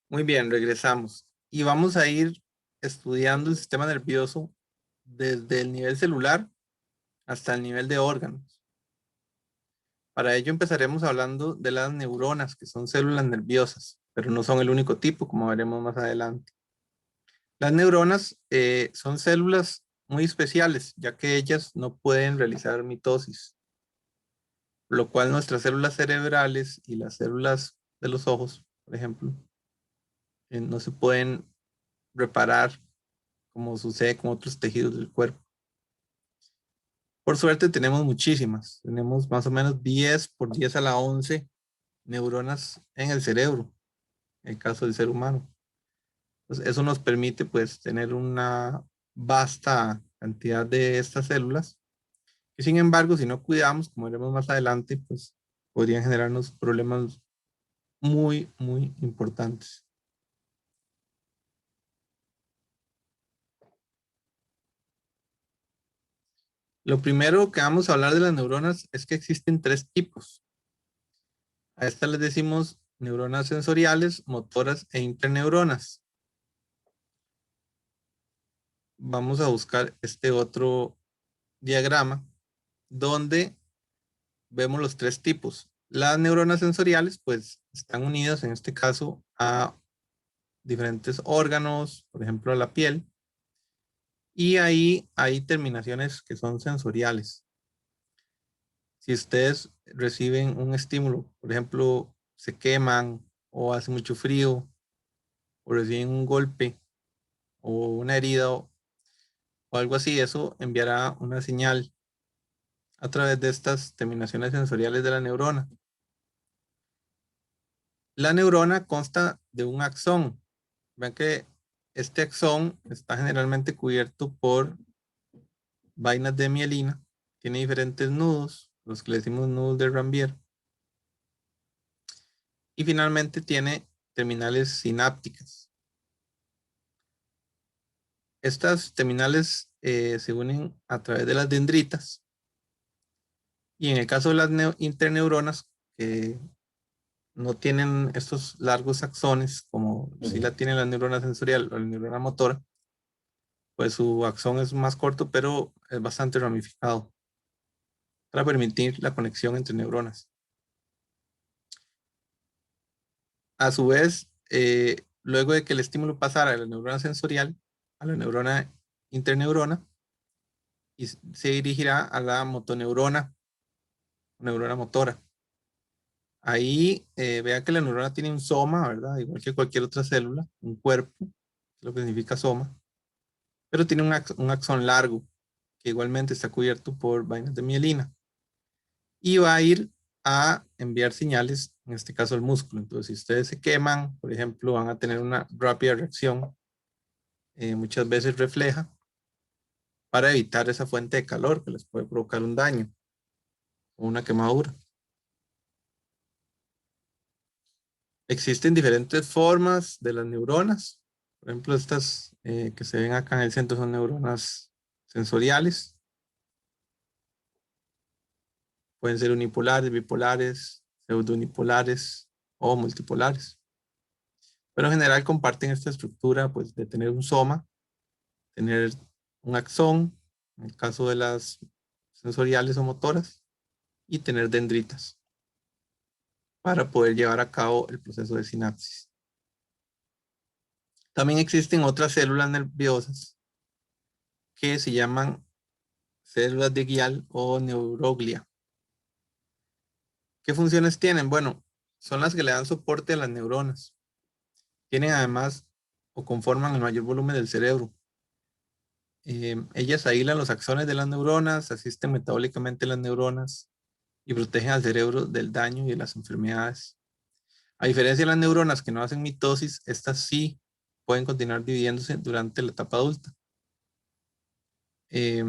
Muy bien, regresamos. Y vamos a ir estudiando el sistema nervioso desde el nivel celular hasta el nivel de órganos. Para ello empezaremos hablando de las neuronas, que son células nerviosas, pero no son el único tipo, como veremos más adelante. Las neuronas son células muy especiales, ya que ellas no pueden realizar mitosis, por lo cual nuestras células cerebrales y las células de los ojos, por ejemplo, no se pueden reparar como sucede con otros tejidos del cuerpo. Por suerte tenemos muchísimas, tenemos más o menos 10 por 10 a la 11 neuronas en el cerebro, en el caso del ser humano. Entonces, eso nos permite pues tener una vasta cantidad de estas células, que sin embargo, si no cuidamos, como veremos más adelante, pues podrían generarnos problemas muy importantes. Lo primero que vamos a hablar de las neuronas es que existen tres tipos. A estas les decimos neuronas sensoriales, motoras e interneuronas. Vamos a buscar este otro diagrama donde vemos los tres tipos. Las neuronas sensoriales pues están unidas en este caso a diferentes órganos, por ejemplo a la piel, y ahí hay terminaciones que son sensoriales. Si ustedes reciben un estímulo, por ejemplo, se queman o hace mucho frío o reciben un golpe o una herida o algo así, eso enviará una señal a través de estas terminaciones sensoriales de la neurona. La neurona consta de un axón. Ven que este axón está generalmente cubierto por vainas de mielina, tiene diferentes nudos, los que le decimos nudos de Rambier, y finalmente tiene terminales sinápticas. Estas terminales se unen a través de las dendritas, y en el caso de las interneuronas, que no tienen estos largos axones como si la tiene la neurona sensorial o la neurona motora, pues su axón es más corto, pero es bastante ramificado para permitir la conexión entre neuronas. A su vez, luego de que el estímulo pasara de la neurona sensorial a la neurona interneurona, y se dirigirá a la motoneurona, neurona motora. Ahí vea que la neurona tiene un soma, ¿verdad? Igual que cualquier otra célula, un cuerpo, lo que significa soma, pero tiene un axón largo, que igualmente está cubierto por vainas de mielina. Y va a ir a enviar señales, en este caso al músculo. Entonces, si ustedes se queman, por ejemplo, van a tener una rápida reacción, muchas veces refleja, para evitar esa fuente de calor que les puede provocar un daño o una quemadura. Existen diferentes formas de las neuronas. Por ejemplo, estas que se ven acá en el centro son neuronas sensoriales. Pueden ser unipolares, bipolares, pseudounipolares o multipolares. Pero en general comparten esta estructura pues, de tener un soma, tener un axón, en el caso de las sensoriales o motoras, y tener dendritas para poder llevar a cabo el proceso de sinapsis. También existen otras células nerviosas que se llaman células de Guial o neuroglia. ¿Qué funciones tienen? Bueno, son las que le dan soporte a las neuronas. Tienen además o conforman el mayor volumen del cerebro. Ellas aíslan los axones de las neuronas, asisten metabólicamente las neuronas y protegen al cerebro del daño y de las enfermedades. A diferencia de las neuronas que no hacen mitosis, estas sí pueden continuar dividiéndose durante la etapa adulta. Eh,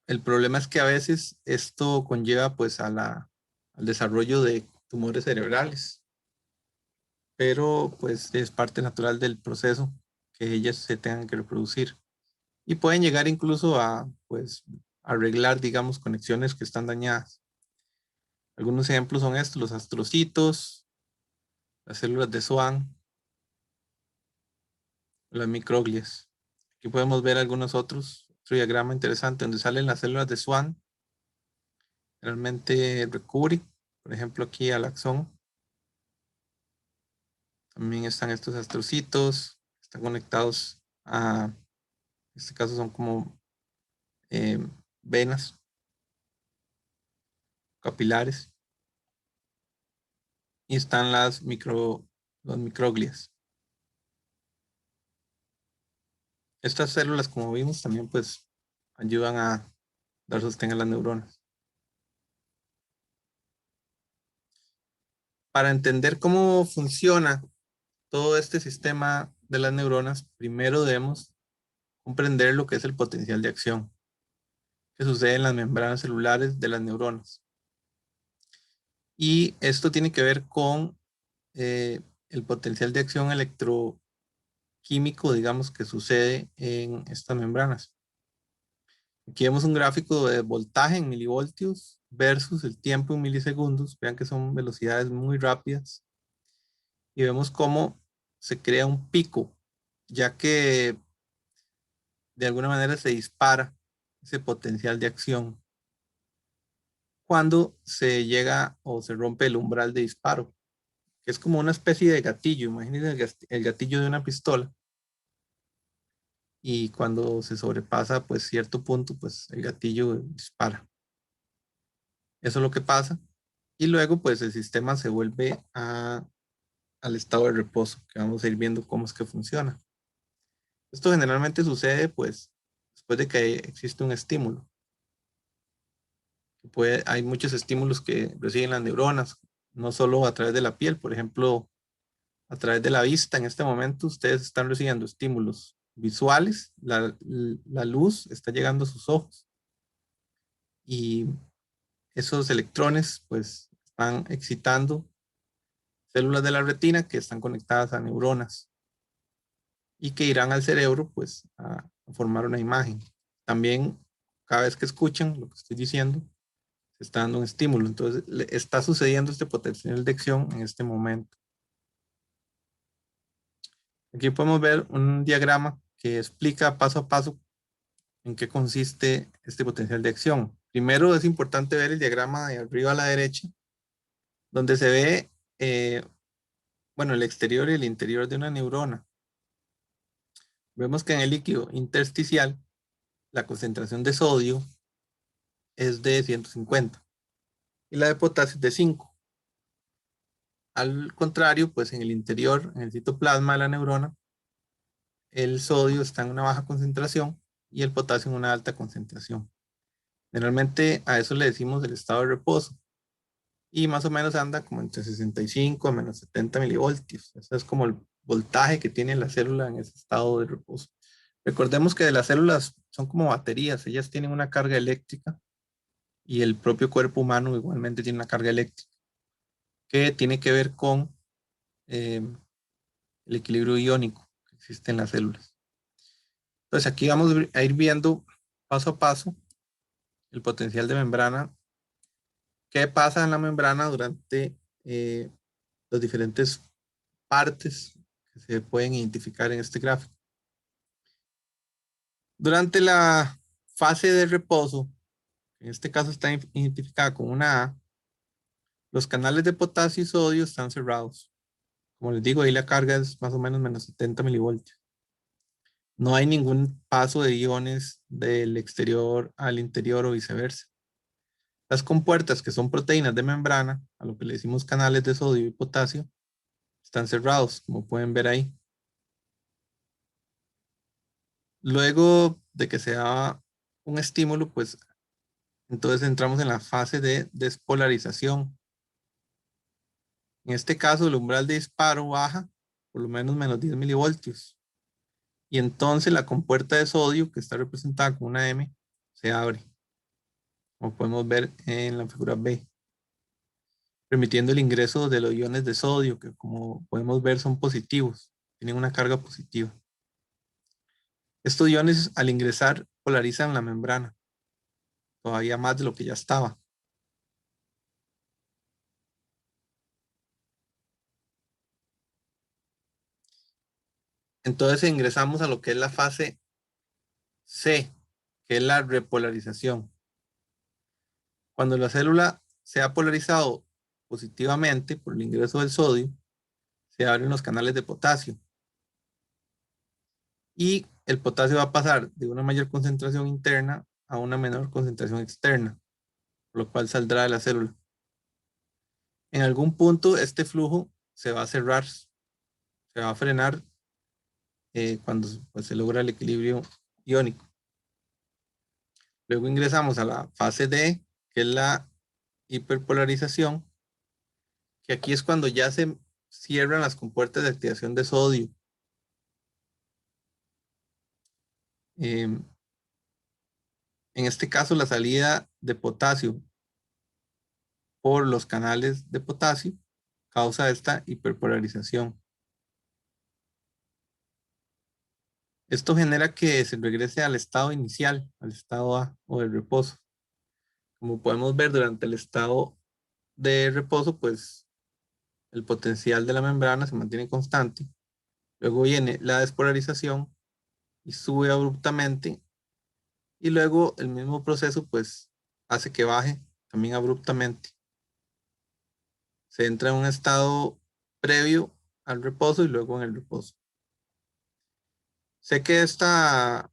el problema es que a veces esto conlleva pues al desarrollo de tumores cerebrales, pero pues es parte natural del proceso que ellas se tengan que reproducir y pueden llegar incluso a pues arreglar digamos conexiones que están dañadas. Algunos ejemplos son estos, los astrocitos, las células de Schwann las microglias. Aquí podemos ver algunos otro diagrama interesante donde salen las células de Swan, realmente recubre, por ejemplo aquí al axón. También están estos astrocitos, están conectados a, en este caso son como eh, venas capilares. Y están los microglias. Estas células, como vimos, también pues ayudan a dar sostén a las neuronas. Para entender cómo funciona todo este sistema de las neuronas, primero debemos comprender lo que es el potencial de acción que sucede en las membranas celulares de las neuronas. Y esto tiene que ver con el potencial de acción electroquímico, digamos, que sucede en estas membranas. Aquí vemos un gráfico de voltaje en milivoltios versus el tiempo en milisegundos. Vean que son velocidades muy rápidas. Y vemos cómo se crea un pico, ya que de alguna manera se dispara ese potencial de acción cuando se llega o se rompe el umbral de disparo, que es como una especie de gatillo. Imagínense el gatillo de una pistola. Y cuando se sobrepasa pues cierto punto, pues el gatillo dispara. Eso es lo que pasa. Y luego pues el sistema se vuelve al estado de reposo, que vamos a ir viendo cómo es que funciona. Esto generalmente sucede pues después de que existe un estímulo. Hay muchos estímulos que reciben las neuronas, no solo a través de la piel, por ejemplo, a través de la vista. En este momento ustedes están recibiendo estímulos visuales, la luz está llegando a sus ojos y esos electrones pues están excitando células de la retina que están conectadas a neuronas y que irán al cerebro pues a formar una imagen. También cada vez que escuchan lo que estoy diciendo, se está dando un estímulo. Entonces está sucediendo este potencial de acción en este momento. Aquí podemos ver un diagrama que explica paso a paso en qué consiste este potencial de acción. Primero es importante ver el diagrama de arriba a la derecha, donde se ve, bueno, el exterior y el interior de una neurona. Vemos que en el líquido intersticial la concentración de sodio es de 150 y la de potasio es de 5. Al contrario, pues en el interior, en el citoplasma de la neurona, el sodio está en una baja concentración y el potasio en una alta concentración. Generalmente a eso le decimos el estado de reposo y más o menos anda como entre 65 a menos 70 milivoltios. Ese es como el voltaje que tiene la célula en ese estado de reposo. Recordemos que las células son como baterías, ellas tienen una carga eléctrica y el propio cuerpo humano igualmente tiene una carga eléctrica que tiene que ver con eh, el equilibrio iónico que existe en las células. Entonces aquí vamos a ir viendo paso a paso el potencial de membrana, qué pasa en la membrana durante las diferentes partes que se pueden identificar en este gráfico. Durante la fase de reposo, en este caso está identificada con una A, los canales de potasio y sodio están cerrados. Como les digo, ahí la carga es más o menos menos 70 milivoltios. No hay ningún paso de iones del exterior al interior o viceversa. Las compuertas, que son proteínas de membrana, a lo que le decimos canales de sodio y potasio, están cerrados, como pueden ver ahí. Luego de que se da un estímulo, pues entonces entramos en la fase de despolarización. En este caso, el umbral de disparo baja por lo menos menos 10 milivoltios. Y entonces la compuerta de sodio, que está representada con una M, se abre, como podemos ver en la figura B, permitiendo el ingreso de los iones de sodio, que como podemos ver son positivos, tienen una carga positiva. Estos iones al ingresar polarizan la membrana, todavía más de lo que ya estaba. Entonces ingresamos a lo que es la fase C, que es la repolarización. Cuando la célula se ha polarizado positivamente por el ingreso del sodio, se abren los canales de potasio. Y el potasio va a pasar de una mayor concentración interna a una menor concentración externa, por lo cual saldrá de la célula. En algún punto este flujo se va a cerrar, se va a frenar cuando pues, se logra el equilibrio iónico. Luego ingresamos a la fase D, que es la hiperpolarización, que aquí es cuando ya se cierran las compuertas de activación de sodio. En este caso, la salida de potasio por los canales de potasio causa esta hiperpolarización. Esto genera que se regrese al estado inicial, al estado A o de reposo. Como podemos ver, durante el estado de reposo, pues el potencial de la membrana se mantiene constante. Luego viene la despolarización y sube abruptamente. Y luego el mismo proceso, pues, hace que baje también abruptamente. Se entra en un estado previo al reposo y luego en el reposo. Sé que esta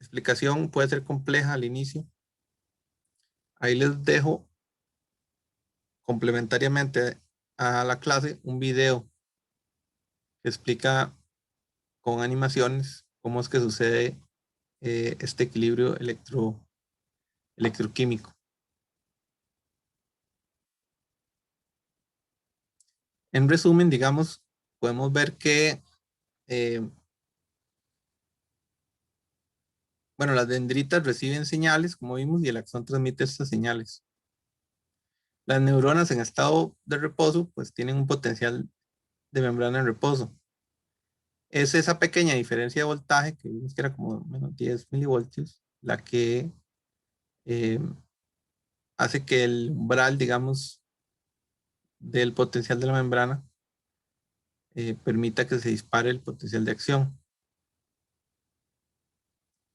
explicación puede ser compleja al inicio. Ahí les dejo complementariamente a la clase un video que explica con animaciones cómo es que sucede este equilibrio electroquímico. En resumen, digamos, podemos ver que bueno, las dendritas reciben señales, como vimos, y el axón transmite estas señales. Las neuronas en estado de reposo, pues tienen un potencial de membrana en reposo. Es esa pequeña diferencia de voltaje, que vimos que era como menos 10 milivoltios, la que eh, hace que el umbral, digamos, del potencial de la membrana permita que se dispare el potencial de acción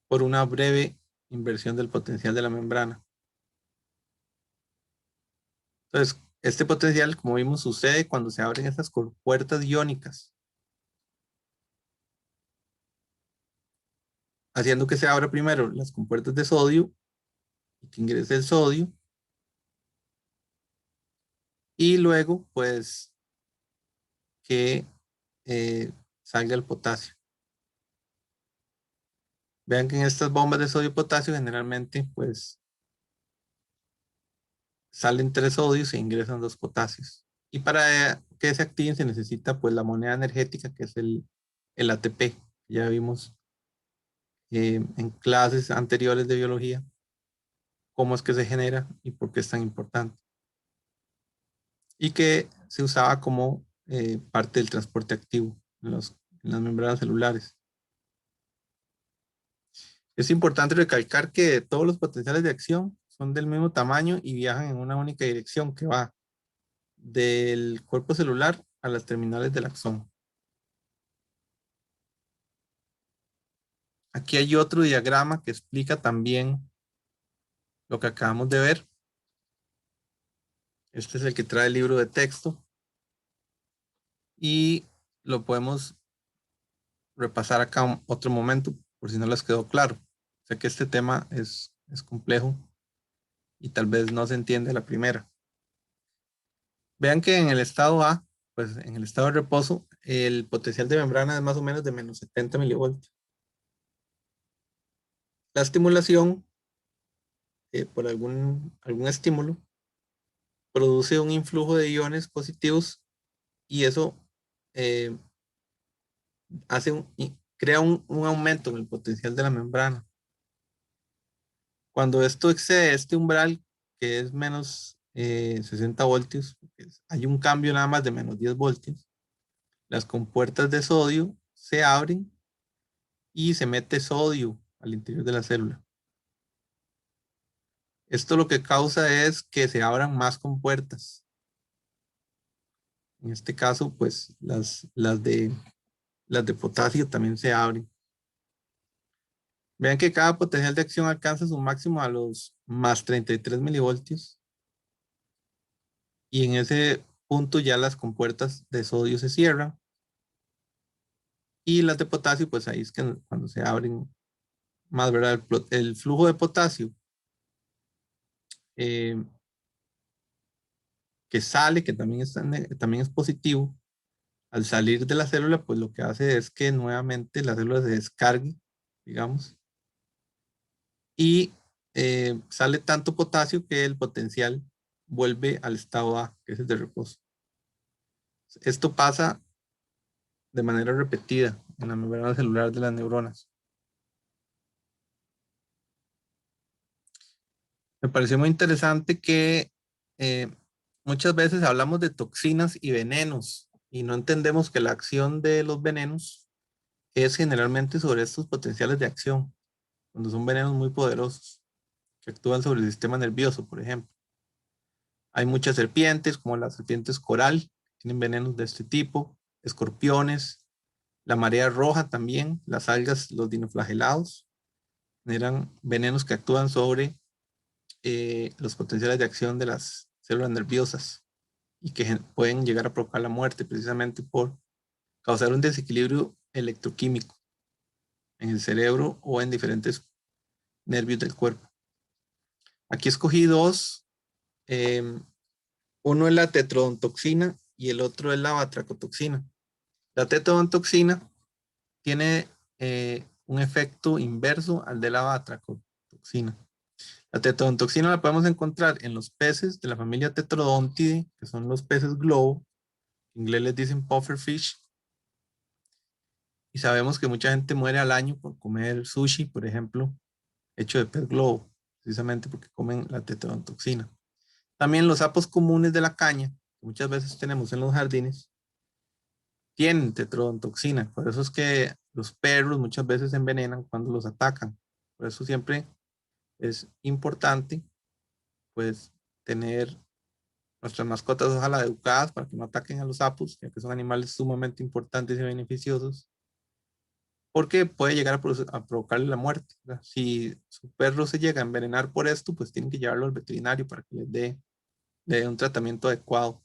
por una breve inversión del potencial de la membrana. Entonces, este potencial, como vimos, sucede cuando se abren estas compuertas iónicas, haciendo que se abra primero las compuertas de sodio y que ingrese el sodio y luego pues que salga el potasio. Vean que en estas bombas de sodio y potasio generalmente pues salen 3 sodios e ingresan 2 potasios. Y para que se activen se necesita pues la moneda energética que es el ATP. Ya vimos en clases anteriores de biología cómo es que se genera y por qué es tan importante. Y que se usaba como parte del transporte activo en las membranas celulares. Es importante recalcar que todos los potenciales de acción son del mismo tamaño y viajan en una única dirección que va del cuerpo celular a las terminales del axón. Aquí hay otro diagrama que explica también lo que acabamos de ver. Este es el que trae el libro de texto y lo podemos repasar acá en otro momento por si no les quedó claro. Sé que este tema es complejo y tal vez no se entiende a la primera. Vean que en el estado A, pues en el estado de reposo, el potencial de membrana es más o menos de menos 70 milivoltios. La estimulación por algún estímulo produce un influjo de iones positivos y eso eh, crea un aumento en el potencial de la membrana. Cuando esto excede este umbral, que es menos 60 voltios, hay un cambio nada más de menos 10 voltios, las compuertas de sodio se abren y se mete sodio al interior de la célula. Esto lo que causa es que se abran más compuertas. En este caso, pues las de las de potasio también se abren. Vean que cada potencial de acción alcanza su máximo a los más 33 milivoltios. Y en ese punto ya las compuertas de sodio se cierran. Y las de potasio, pues ahí es que cuando se abren más, ¿verdad? El flujo de potasio eh, que sale, que también es positivo, al salir de la célula, pues lo que hace es que nuevamente la célula se descargue, digamos, y sale tanto potasio que el potencial vuelve al estado A, que es el de reposo. Esto pasa de manera repetida en la membrana celular de las neuronas. Me pareció muy interesante que eh, muchas veces hablamos de toxinas y venenos y no entendemos que la acción de los venenos es generalmente sobre estos potenciales de acción, cuando son venenos muy poderosos que actúan sobre el sistema nervioso, por ejemplo. Hay muchas serpientes, como las serpientes coral, tienen venenos de este tipo, escorpiones, la marea roja también, las algas, los dinoflagelados, generan venenos que actúan sobre los potenciales de acción de las células nerviosas y que pueden llegar a provocar la muerte precisamente por causar un desequilibrio electroquímico en el cerebro o en diferentes nervios del cuerpo. Aquí escogí dos. Uno es la tetrodontoxina y el otro es la batracotoxina. La tetrodontoxina tiene un efecto inverso al de la batracotoxina. La tetrodontoxina la podemos encontrar en los peces de la familia Tetrodontidae, que son los peces globo, en inglés les dicen pufferfish, y sabemos que mucha gente muere al año por comer sushi, por ejemplo, hecho de pez globo, precisamente porque comen la tetrodontoxina. También los sapos comunes de la caña, que muchas veces tenemos en los jardines, tienen tetrodontoxina. Por eso es que los perros muchas veces se envenenan cuando los atacan. Por eso siempre es importante, pues, tener nuestras mascotas, ojalá educadas para que no ataquen a los sapos, ya que son animales sumamente importantes y beneficiosos, porque puede llegar a provocarle la muerte, ¿verdad? Si su perro se llega a envenenar por esto, pues tienen que llevarlo al veterinario para que le dé un tratamiento adecuado.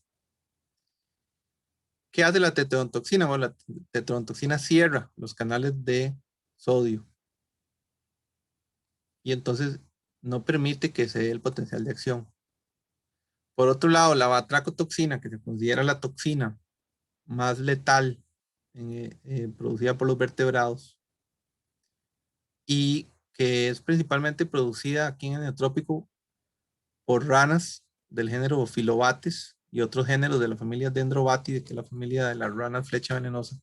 ¿Qué hace la tetrodontoxina? Bueno, la tetrodontoxina cierra los canales de sodio y entonces no permite que se dé el potencial de acción. Por otro lado, la batracotoxina, que se considera la toxina más letal producida por los vertebrados y que es principalmente producida aquí en el Neotrópico por ranas del género Filobates y otros géneros de la familia Dendrobatidae, que es la familia de las ranas flecha venenosa.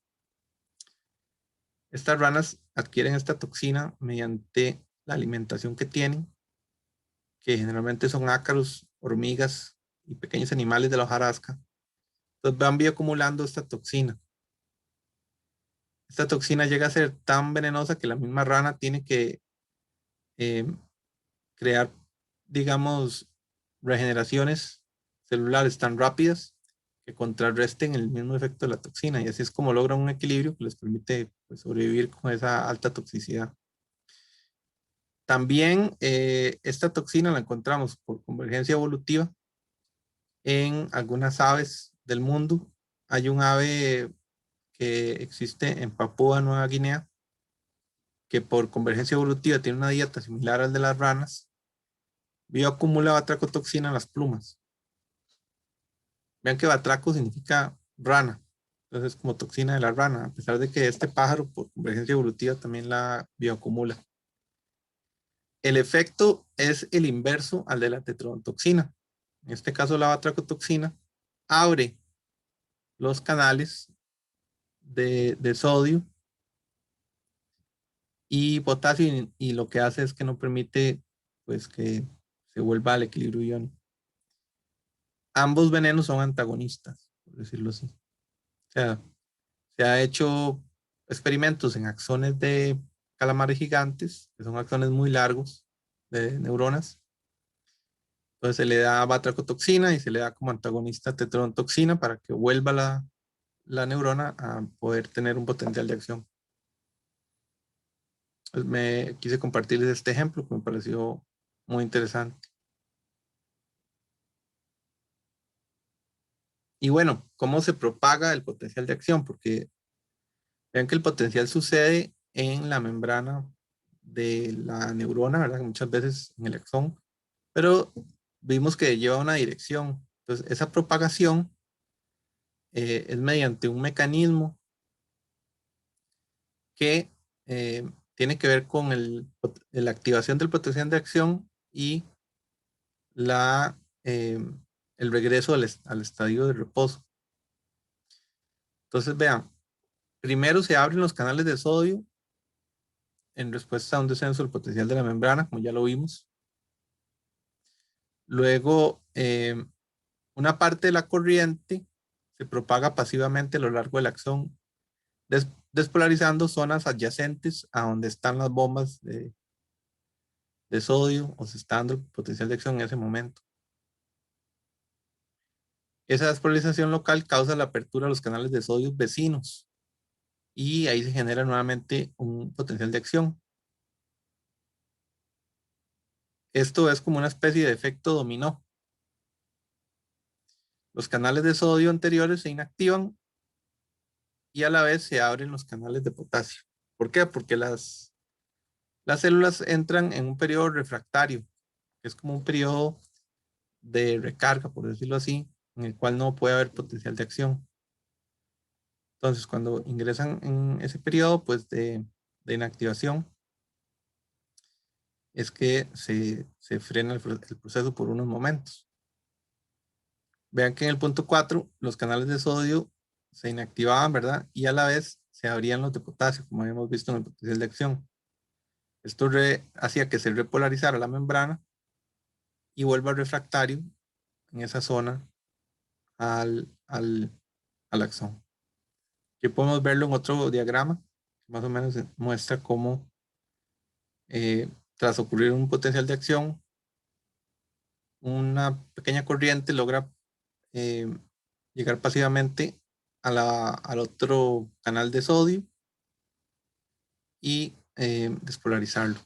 Estas ranas adquieren esta toxina mediante la alimentación que tienen, que generalmente son ácaros, hormigas y pequeños animales de la hojarasca. Entonces van bioacumulando esta toxina. Esta toxina llega a ser tan venenosa que la misma rana tiene que eh, crear, digamos, regeneraciones celulares tan rápidas que contrarresten el mismo efecto de la toxina. Y así es como logran un equilibrio que les permite, pues, sobrevivir con esa alta toxicidad. También esta toxina la encontramos por convergencia evolutiva en algunas aves del mundo. Hay un ave que existe en Papúa Nueva Guinea que por convergencia evolutiva tiene una dieta similar al de las ranas, bioacumula batracotoxina en las plumas. Vean que batraco significa rana, entonces es como toxina de la rana, a pesar de que este pájaro por convergencia evolutiva también la bioacumula. El efecto es el inverso al de la tetrodontoxina. En este caso, la batracotoxina abre los canales de sodio y potasio y lo que hace es que no permite, pues, que se vuelva al equilibrio iónico. Ambos venenos son antagonistas, por decirlo así. O sea, se ha hecho experimentos en axones de calamares gigantes, que son axones muy largos de neuronas. Entonces se le da batracotoxina y se le da como antagonista tetrodontoxina para que vuelva la neurona a poder tener un potencial de acción. Pues me quise compartirles este ejemplo que me pareció muy interesante. Y bueno, ¿cómo se propaga el potencial de acción? Porque vean que el potencial sucede en la membrana de la neurona, ¿verdad? Muchas veces en el axón, pero vimos que lleva una dirección. Entonces, esa propagación es mediante un mecanismo que tiene que ver con la activación del potencial de acción y la, eh, el regreso al estadio de reposo. Entonces, vean, primero se abren los canales de sodio en respuesta a un descenso del potencial de la membrana, como ya lo vimos. Luego, una parte de la corriente se propaga pasivamente a lo largo del axón, despolarizando zonas adyacentes a donde están las bombas de sodio o se está dando el potencial de acción en ese momento. Esa despolarización local causa la apertura de los canales de sodio vecinos y ahí se genera nuevamente un potencial de acción. Esto es como una especie de efecto dominó. Los canales de sodio anteriores se inactivan y a la vez se abren los canales de potasio. ¿Por qué? Porque las células entran en un periodo refractario, que es como un periodo de recarga, por decirlo así, en el cual no puede haber potencial de acción. Entonces, cuando ingresan en ese periodo pues, de inactivación, es que se frena el proceso por unos momentos. Vean que en el punto 4 los canales de sodio se inactivaban, ¿verdad? Y a la vez se abrían los de potasio, como habíamos visto en el potencial de acción. Esto hacía que se repolarizara la membrana y vuelva refractario en esa zona al axón. Aquí podemos verlo en otro diagrama, que más o menos muestra cómo tras ocurrir un potencial de acción, una pequeña corriente logra eh, llegar pasivamente al otro canal de sodio y despolarizarlo.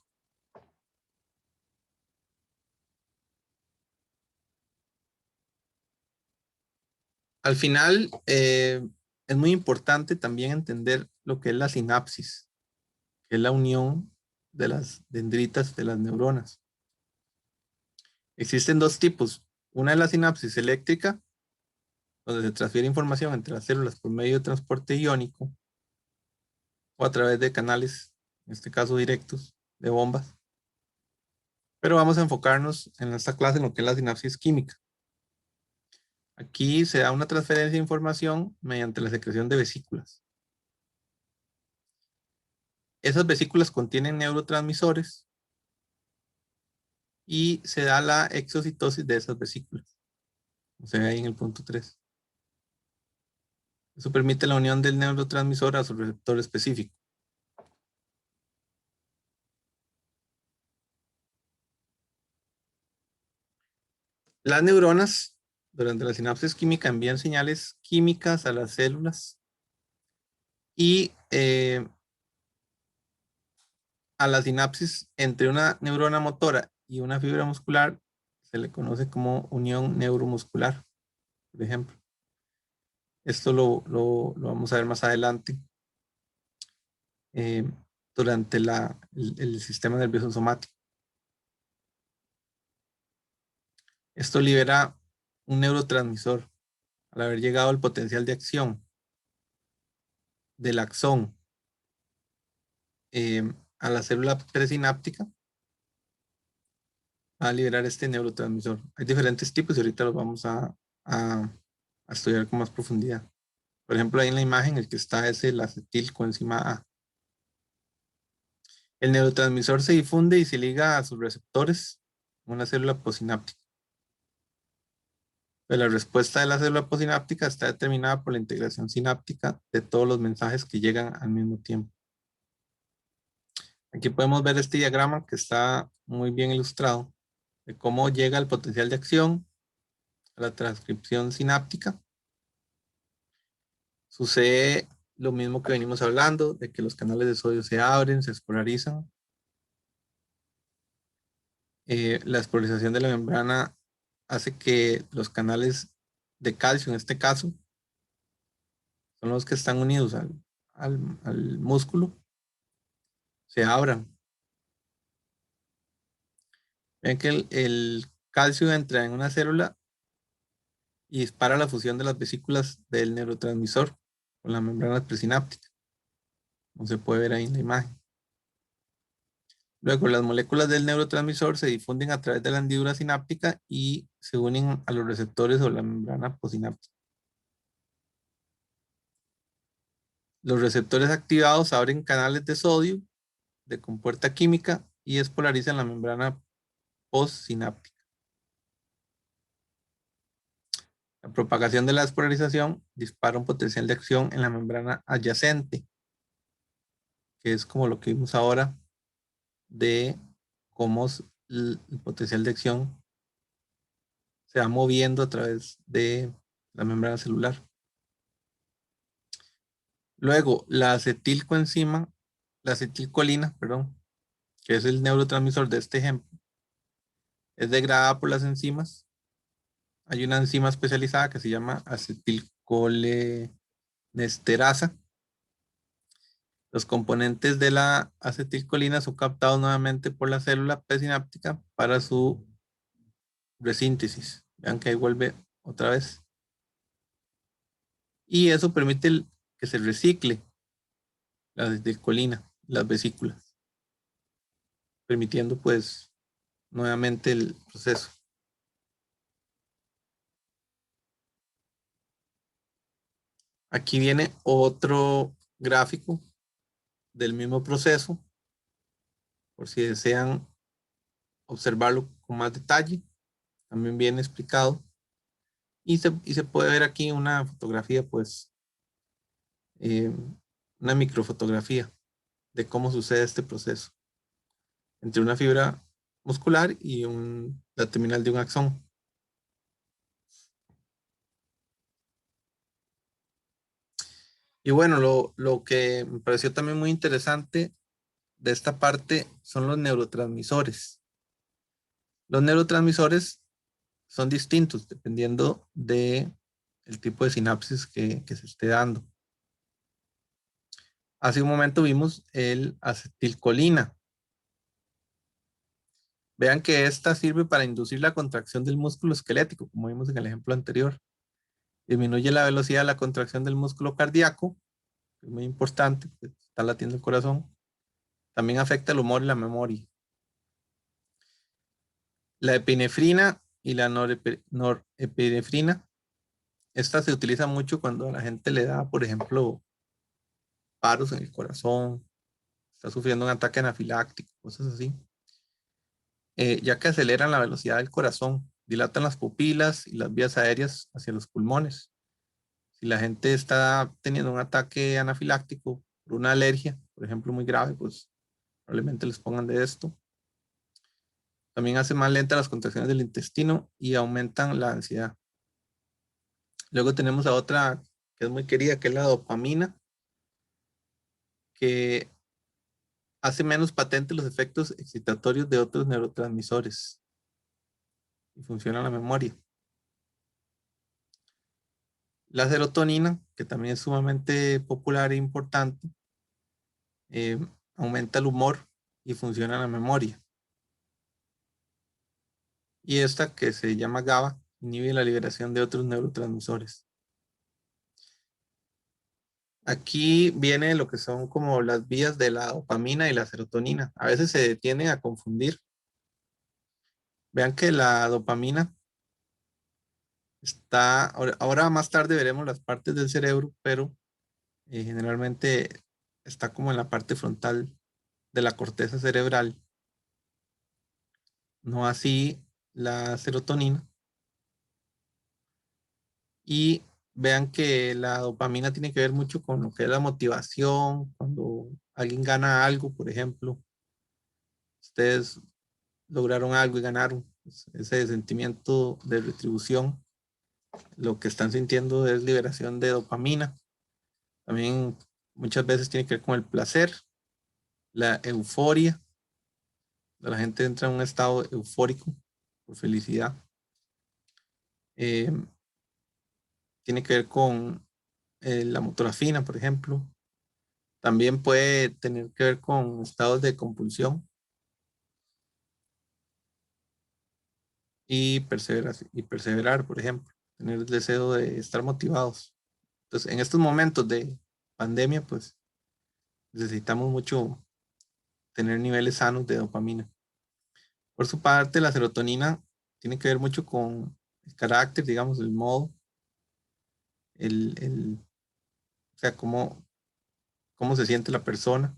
Al final, es muy importante también entender lo que es la sinapsis, que es la unión de las dendritas de las neuronas. Existen dos tipos. Una es la sinapsis eléctrica, donde se transfiere información entre las células por medio de transporte iónico o a través de canales, en este caso directos, de bombas. Pero vamos a enfocarnos en esta clase en lo que es la sinapsis química. Aquí se da una transferencia de información mediante la secreción de vesículas. Esas vesículas contienen neurotransmisores y se da la exocitosis de esas vesículas. Como se ve ahí en el punto 3. Eso permite la unión del neurotransmisor a su receptor específico. Las neuronas, durante la sinapsis química, envían señales químicas a las células y a la sinapsis entre una neurona motora y una fibra muscular se le conoce como unión neuromuscular, por ejemplo. Esto lo vamos a ver más adelante eh, durante el sistema nervioso somático. Esto libera un neurotransmisor al haber llegado al potencial de acción del axón a la célula presináptica, va a liberar este neurotransmisor. Hay diferentes tipos y ahorita los vamos a estudiar con más profundidad. Por ejemplo, ahí en la imagen el que está es el acetilcoenzima A. El neurotransmisor se difunde y se liga a sus receptores en una célula posináptica. Pero la respuesta de la célula posináptica está determinada por la integración sináptica de todos los mensajes que llegan al mismo tiempo. Aquí podemos ver este diagrama que está muy bien ilustrado de cómo llega el potencial de acción a la transcripción sináptica Sucede lo mismo que venimos hablando, de que los canales de sodio se abren, se espolarizan. La espolarización de la membrana hace que los canales de calcio, en este caso, son los que están unidos al músculo, se abran. Ven que el calcio entra en una célula y dispara la fusión de las vesículas del neurotransmisor con la membrana presináptica, como se puede ver ahí en la imagen. Luego, las moléculas del neurotransmisor se difunden a través de la hendidura sináptica y se unen a los receptores o la membrana posináptica. Los receptores activados abren canales de sodio de compuerta química y despolarizan la membrana postsináptica. La propagación de la despolarización dispara un potencial de acción en la membrana adyacente, que es como lo que vimos ahora de cómo el potencial de acción se va moviendo a través de la membrana celular. Luego, la acetilcolina, perdón, que es el neurotransmisor de este ejemplo, es degradada por las enzimas. Hay una enzima especializada que se llama acetilcolinesterasa. Los componentes de la acetilcolina son captados nuevamente por la célula presináptica para su resíntesis. Vean que ahí vuelve otra vez. Y eso permite que se recicle la acetilcolina, las vesículas, permitiendo pues nuevamente el proceso. Aquí viene otro gráfico del mismo proceso, por si desean observarlo con más detalle. También viene explicado. Y se puede ver aquí una fotografía, pues, una microfotografía de cómo sucede este proceso entre una fibra muscular y la terminal de un axón. Y bueno, lo que me pareció también muy interesante de esta parte son los neurotransmisores. Los neurotransmisores son distintos dependiendo de el tipo de sinapsis que se esté dando. Hace un momento vimos el acetilcolina. Vean que esta sirve para inducir la contracción del músculo esquelético, como vimos en el ejemplo anterior. Disminuye la velocidad de la contracción del músculo cardíaco, que es muy importante, pues, está latiendo el corazón. También afecta el humor y la memoria. La epinefrina y la norepinefrina, esta se utiliza mucho cuando a la gente le da, por ejemplo, paros en el corazón, está sufriendo un ataque anafiláctico, cosas así, ya que aceleran la velocidad del corazón, dilatan las pupilas y las vías aéreas hacia los pulmones. Si la gente está teniendo un ataque anafiláctico por una alergia, por ejemplo, muy grave, pues probablemente les pongan de esto. También hace más lentas las contracciones del intestino y aumentan la ansiedad. Luego tenemos a otra que es muy querida, que es la dopamina, que hace menos patentes los efectos excitatorios de otros neurotransmisores y funciona la memoria. La serotonina, que también es sumamente popular e importante, aumenta el humor y funciona la memoria. Y esta, que se llama GABA, inhibe la liberación de otros neurotransmisores. Aquí viene lo que son como las vías de la dopamina y la serotonina. A veces se tienden a confundir. Vean que la dopamina está, ahora más tarde veremos las partes del cerebro, pero generalmente está como en la parte frontal de la corteza cerebral. No así la serotonina. Y vean que la dopamina tiene que ver mucho con lo que es la motivación, cuando alguien gana algo, por ejemplo, ustedes lograron algo y ganaron, pues, ese sentimiento de retribución, lo que están sintiendo es liberación de dopamina. También muchas veces tiene que ver con el placer, la euforia. La gente entra en un estado eufórico por felicidad. Eh, Tiene que ver con la motorafina, por ejemplo. También puede tener que ver con estados de compulsión y perseverar, por ejemplo. Tener el deseo de estar motivados. Entonces, en estos momentos de pandemia, pues necesitamos mucho tener niveles sanos de dopamina. Por su parte, la serotonina tiene que ver mucho con el carácter, digamos, el modo, o sea, cómo se siente la persona,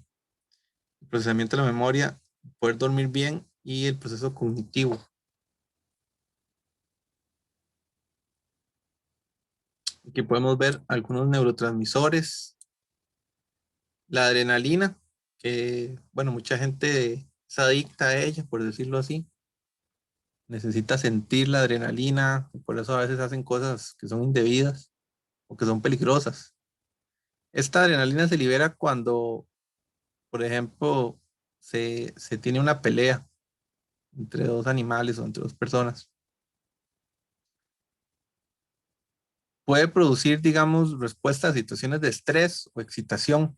el procesamiento de la memoria, poder dormir bien y el proceso cognitivo. Aquí podemos ver algunos neurotransmisores, la adrenalina, que, bueno, mucha gente es adicta a ella, por decirlo así. Necesita sentir la adrenalina, por eso a veces hacen cosas que son indebidas o que son peligrosas. Esta adrenalina se libera cuando, por ejemplo, se tiene una pelea entre dos animales o entre dos personas. Puede producir, digamos, respuestas a situaciones de estrés o excitación.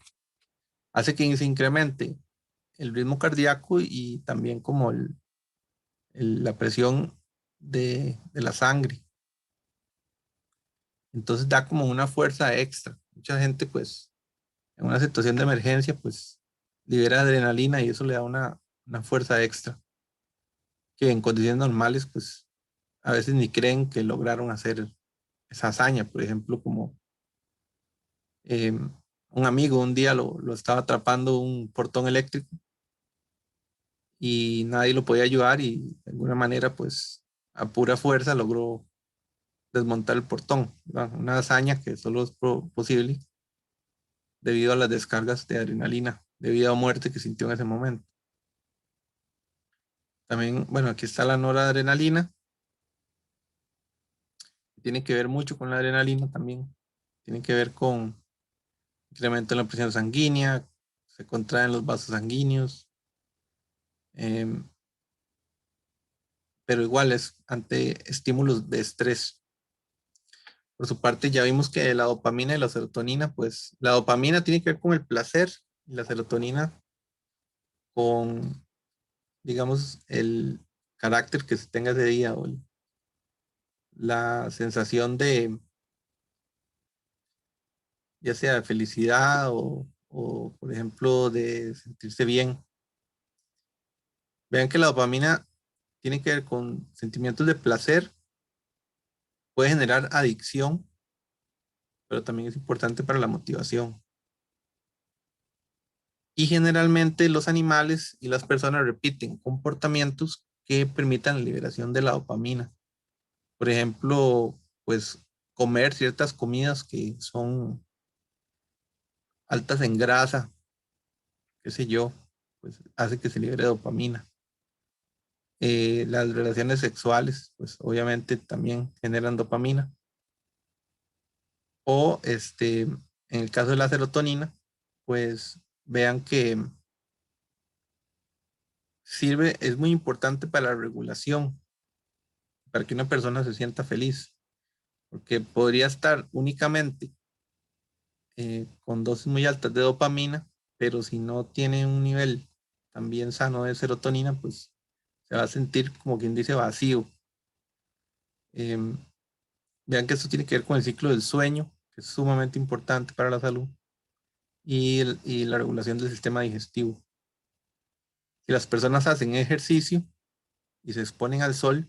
Hace que se incremente el ritmo cardíaco y también como la presión de la sangre. Entonces da como una fuerza extra. Mucha gente, pues, en una situación de emergencia, pues, libera adrenalina y eso le da una fuerza extra que en condiciones normales, pues, a veces ni creen que lograron hacer esa hazaña. Por ejemplo, como un amigo un día lo estaba atrapando un portón eléctrico y nadie lo podía ayudar y de alguna manera, pues, a pura fuerza logró desmontar el portón, ¿verdad? Una hazaña que solo es posible debido a las descargas de adrenalina, de vida o muerte que sintió en ese momento. También, bueno, aquí está la noradrenalina, tiene que ver mucho con la adrenalina también, tiene que ver con incremento en la presión sanguínea, se contraen los vasos sanguíneos, eh, pero igual es ante estímulos de estrés. Por su parte, ya vimos que la dopamina y la serotonina, pues la dopamina tiene que ver con el placer y la serotonina con, digamos, el carácter que se tenga ese día o la sensación de, ya sea de felicidad o, por ejemplo, de sentirse bien. Vean que la dopamina tiene que ver con sentimientos de placer, puede generar adicción, pero también es importante para la motivación. Y generalmente los animales y las personas repiten comportamientos que permitan la liberación de la dopamina. Por ejemplo, pues comer ciertas comidas que son altas en grasa, qué sé yo, pues hace que se libere dopamina. Las relaciones sexuales, pues obviamente también generan dopamina. O en el caso de la serotonina, pues vean que sirve, es muy importante para la regulación, para que una persona se sienta feliz, porque podría estar únicamente con dosis muy altas de dopamina, pero si no tiene un nivel también sano de serotonina, pues se va a sentir como quien dice vacío. Eh, Vean que esto tiene que ver con el ciclo del sueño, que es sumamente importante para la salud, y la regulación del sistema digestivo. Si las personas hacen ejercicio y se exponen al sol,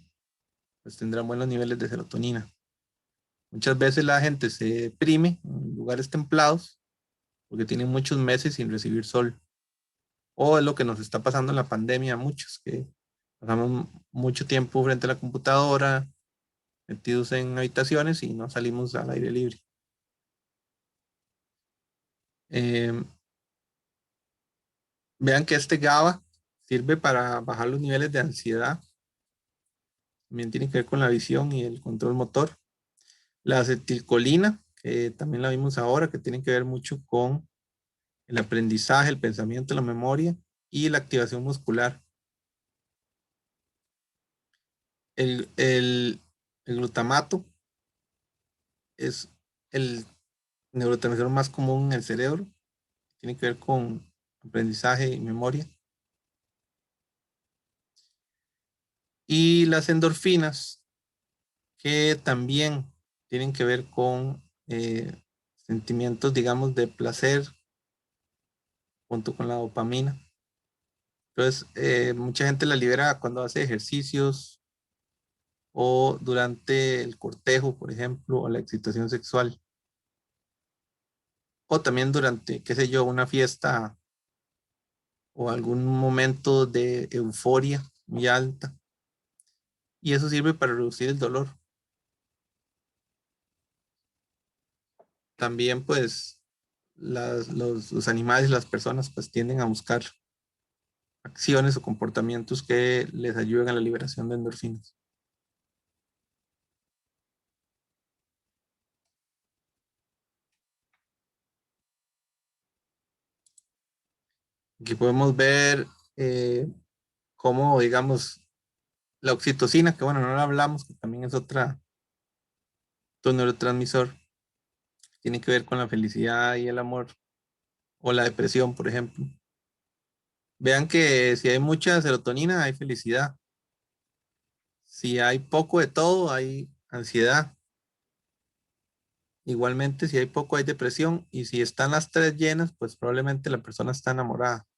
pues tendrán buenos niveles de serotonina. Muchas veces la gente se deprime en lugares templados porque tienen muchos meses sin recibir sol. O es lo que nos está pasando en la pandemia a muchos, que pasamos mucho tiempo frente a la computadora, metidos en habitaciones y no salimos al aire libre. Eh, Vean que este GABA sirve para bajar los niveles de ansiedad. También tiene que ver con la visión y el control motor. La acetilcolina, también la vimos ahora, que tienen que ver mucho con el aprendizaje, el pensamiento, la memoria y la activación muscular. El glutamato es el neurotransmisor más común en el cerebro. Tiene que ver con aprendizaje y memoria. Y las endorfinas, que también tienen que ver con sentimientos, digamos, de placer junto con la dopamina. Entonces, mucha gente la libera cuando hace ejercicios o durante el cortejo, por ejemplo, o la excitación sexual. O también durante, qué sé yo, una fiesta o algún momento de euforia muy alta. Y eso sirve para reducir el dolor. También, pues, los animales y las personas, pues, tienden a buscar acciones o comportamientos que les ayuden a la liberación de endorfinas. Aquí podemos ver cómo, digamos, la oxitocina, que bueno, no la hablamos, que también es otro neurotransmisor, tiene que ver con la felicidad y el amor, o la depresión, por ejemplo. Vean que si hay mucha serotonina, hay felicidad. Si hay poco de todo, hay ansiedad. Igualmente, si hay poco, hay depresión. Y si están las tres llenas, pues probablemente la persona está enamorada.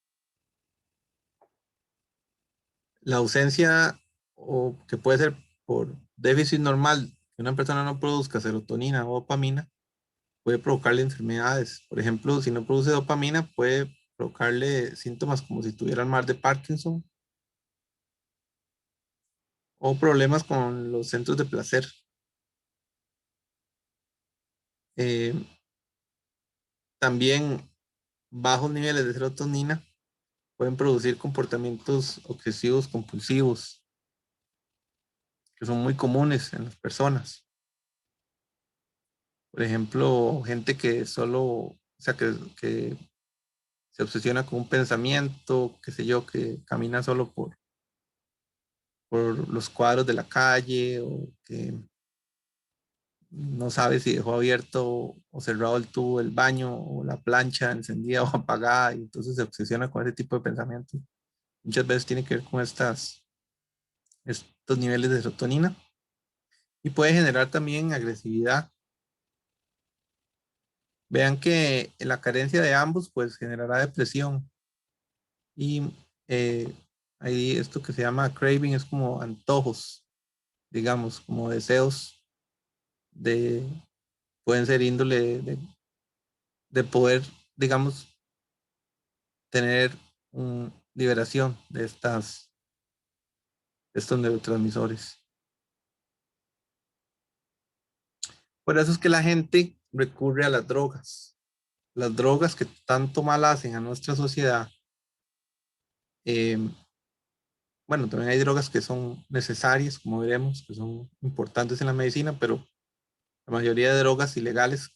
La ausencia, o que puede ser por déficit normal, que una persona no produzca serotonina o dopamina, puede provocarle enfermedades. Por ejemplo, si no produce dopamina, puede provocarle síntomas como si tuviera el mal de Parkinson o problemas con los centros de placer. Eh, También bajos niveles de serotonina pueden producir comportamientos obsesivos compulsivos, que son muy comunes en las personas. Por ejemplo, gente que solo, o sea, que se obsesiona con un pensamiento, qué sé yo, que camina solo por los cuadros de la calle, o que no sabe si dejó abierto o cerrado el tubo del baño, o la plancha encendida o apagada, y entonces se obsesiona con ese tipo de pensamientos. Muchas veces tiene que ver con estos niveles de serotonina, y puede generar también agresividad. Vean que la carencia de ambos pues generará depresión, y eh, hay esto que se llama craving, es como antojos, digamos, como deseos de, pueden ser índole de poder, digamos, tener liberación de estos neurotransmisores. Por eso es que la gente recurre a las drogas. Las drogas que tanto mal hacen a nuestra sociedad. eh, bueno, también hay drogas que son necesarias, como veremos, que son importantes en la medicina, pero la mayoría de drogas ilegales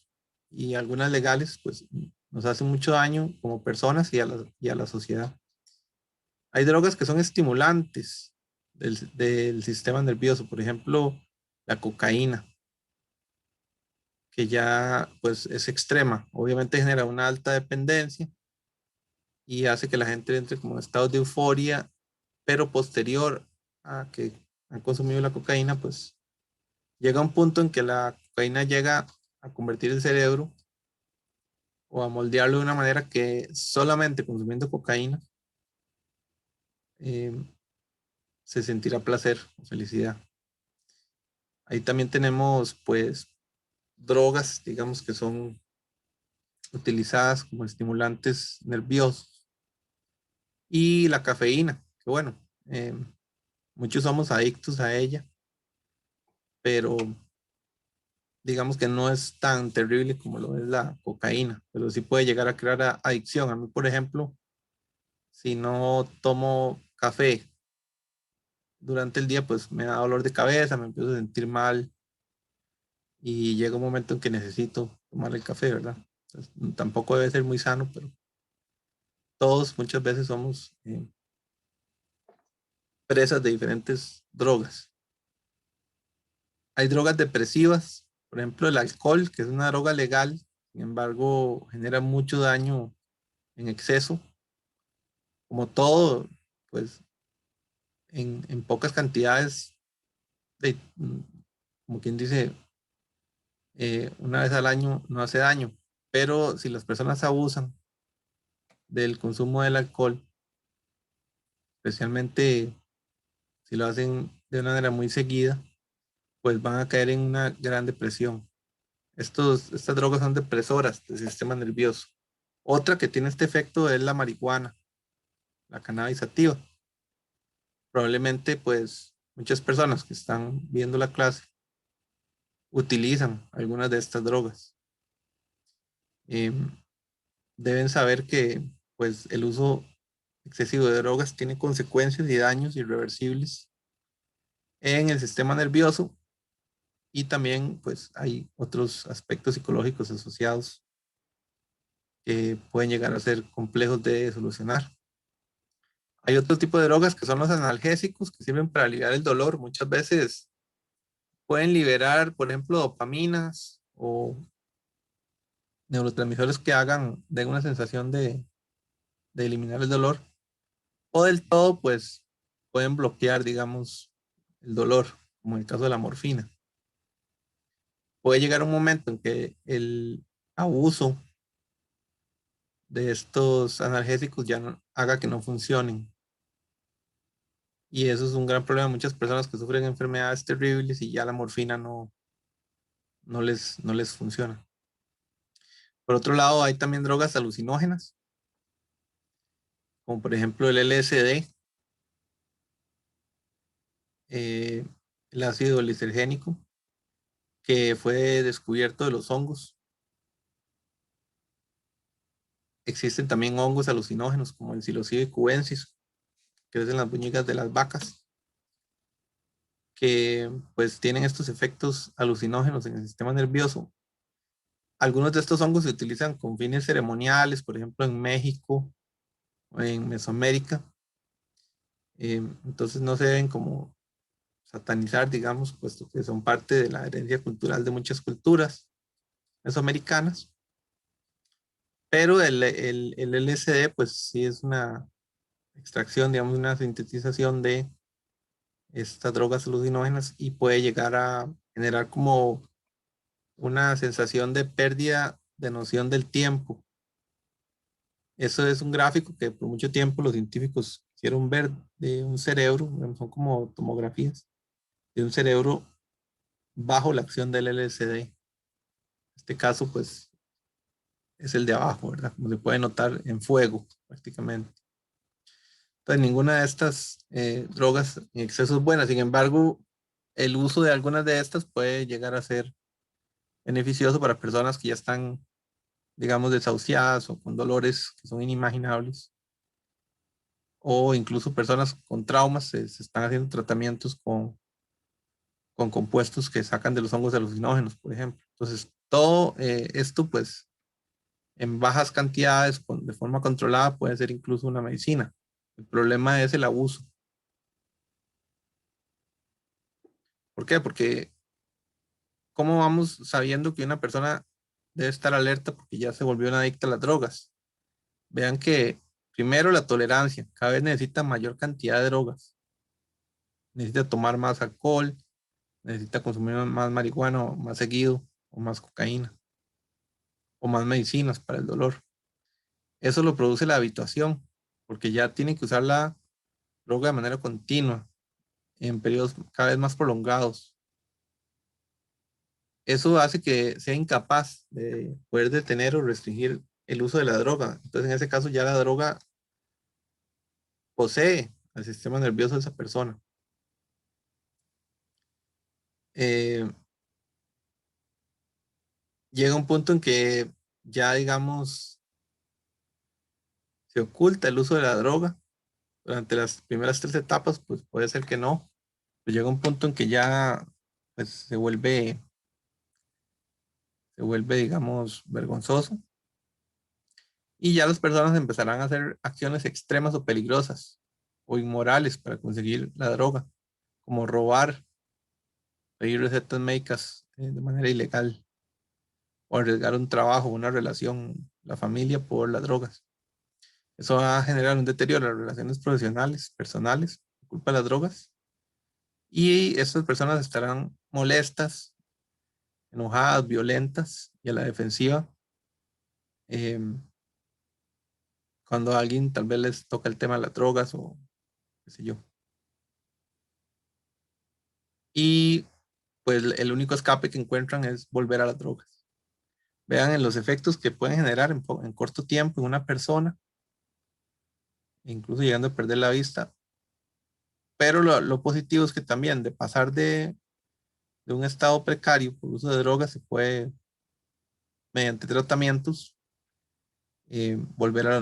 y algunas legales, pues nos hacen mucho daño como personas y a la sociedad. Hay drogas que son estimulantes del sistema nervioso, por ejemplo, la cocaína, que ya pues es extrema. Obviamente genera una alta dependencia y hace que la gente entre como en estados de euforia, pero posterior a que han consumido la cocaína, pues llega un punto en que la cocaína llega a convertir el cerebro o a moldearlo de una manera que solamente consumiendo cocaína eh, se sentirá placer o felicidad. Ahí también tenemos pues drogas, digamos, que son utilizadas como estimulantes nerviosos, y la cafeína, que bueno, eh, muchos somos adictos a ella, pero digamos que no es tan terrible como lo es la cocaína, pero sí puede llegar a crear adicción. A mí, por ejemplo, si no tomo café durante el día, pues me da dolor de cabeza, me empiezo a sentir mal, y llega un momento en que necesito tomar el café, ¿verdad? Entonces, tampoco debe ser muy sano, pero todos muchas veces somos presas de diferentes drogas. Hay drogas depresivas, por ejemplo, el alcohol, que es una droga legal, sin embargo, genera mucho daño en exceso. Como todo, pues en pocas cantidades, de, como quien dice, una vez al año no hace daño, pero si las personas abusan del consumo del alcohol, especialmente si lo hacen de una manera muy seguida, pues van a caer en una gran depresión. Estas drogas son depresoras del sistema nervioso. Otra que tiene este efecto es la marihuana, la cannabis sativa. Probablemente, pues, muchas personas que están viendo la clase utilizan algunas de estas drogas. Eh, Deben saber que, pues, el uso excesivo de drogas tiene consecuencias y daños irreversibles en el sistema nervioso y también, pues, hay otros aspectos psicológicos asociados que pueden llegar a ser complejos de solucionar. Hay otro tipo de drogas que son los analgésicos que sirven para aliviar el dolor. Muchas veces pueden liberar, por ejemplo, dopaminas o neurotransmisores que den una sensación de eliminar el dolor. O del todo, pues pueden bloquear, digamos, el dolor, como en el caso de la morfina. Puede llegar un momento en que el abuso de estos analgésicos ya haga que no funcionen. Y eso es un gran problema. Muchas personas que sufren enfermedades terribles y ya la morfina no les funciona. Por otro lado, hay también drogas alucinógenas, como por ejemplo el LSD, eh, el ácido lisergénico, que fue descubierto de los hongos. Existen también hongos alucinógenos, como el psilocibe cubensis, que es en las muñecas de las vacas, que pues tienen estos efectos alucinógenos en el sistema nervioso. Algunos de estos hongos se utilizan con fines ceremoniales, por ejemplo en México o en Mesoamérica. Entonces no se deben como satanizar, digamos, puesto que son parte de la herencia cultural de muchas culturas mesoamericanas. Pero el LSD, pues sí es una extracción, digamos, una sintetización de estas drogas alucinógenas y puede llegar a generar como una sensación de pérdida de noción del tiempo. Eso es un gráfico que por mucho tiempo los científicos quisieron ver de un cerebro, son como tomografías, de un cerebro bajo la acción del LSD. En este caso, pues, es el de abajo, ¿verdad? Como se puede notar en fuego, prácticamente. Entonces, ninguna de estas drogas en exceso es buena. Sin embargo, el uso de algunas de estas puede llegar a ser beneficioso para personas que ya están, digamos, desahuciadas o con dolores que son inimaginables. O incluso personas con traumas se están haciendo tratamientos con compuestos que sacan de los hongos alucinógenos, por ejemplo. Entonces, todo esto, pues, en bajas cantidades, de forma controlada, puede ser incluso una medicina. El problema es el abuso. ¿Por qué? Porque ¿cómo vamos sabiendo que una persona debe estar alerta porque ya se volvió una adicta a las drogas? Vean que primero la tolerancia, cada vez necesita mayor cantidad de drogas, necesita tomar más alcohol, necesita consumir más marihuana o más seguido, o más cocaína, o más medicinas para el dolor. Eso lo produce la habituación, porque ya tiene que usar la droga de manera continua, en periodos cada vez más prolongados. Eso hace que sea incapaz de poder detener o restringir el uso de la droga. Entonces, en ese caso, ya la droga posee al sistema nervioso de esa persona. Eh, Llega un punto en que ya, digamos, se oculta el uso de la droga. Durante las primeras 3 etapas, pues puede ser que no. Pero llega un punto en que ya pues, se vuelve se vuelve, digamos, vergonzoso. Y ya las personas empezarán a hacer acciones extremas o peligrosas o inmorales para conseguir la droga, como robar, pedir recetas médicas de manera ilegal o arriesgar un trabajo, una relación, la familia por las drogas. Eso va a generar un deterioro en las relaciones profesionales, personales, por culpa de las drogas. Y estas personas estarán molestas, enojadas, violentas y a la defensiva eh, cuando alguien tal vez les toca el tema de las drogas o qué sé yo. Y pues el único escape que encuentran es volver a las drogas. Vean en los efectos que pueden generar en corto tiempo en una persona, incluso llegando a perder la vista. Pero lo positivo es que también de pasar de un estado precario por uso de drogas se puede, mediante tratamientos, volver a la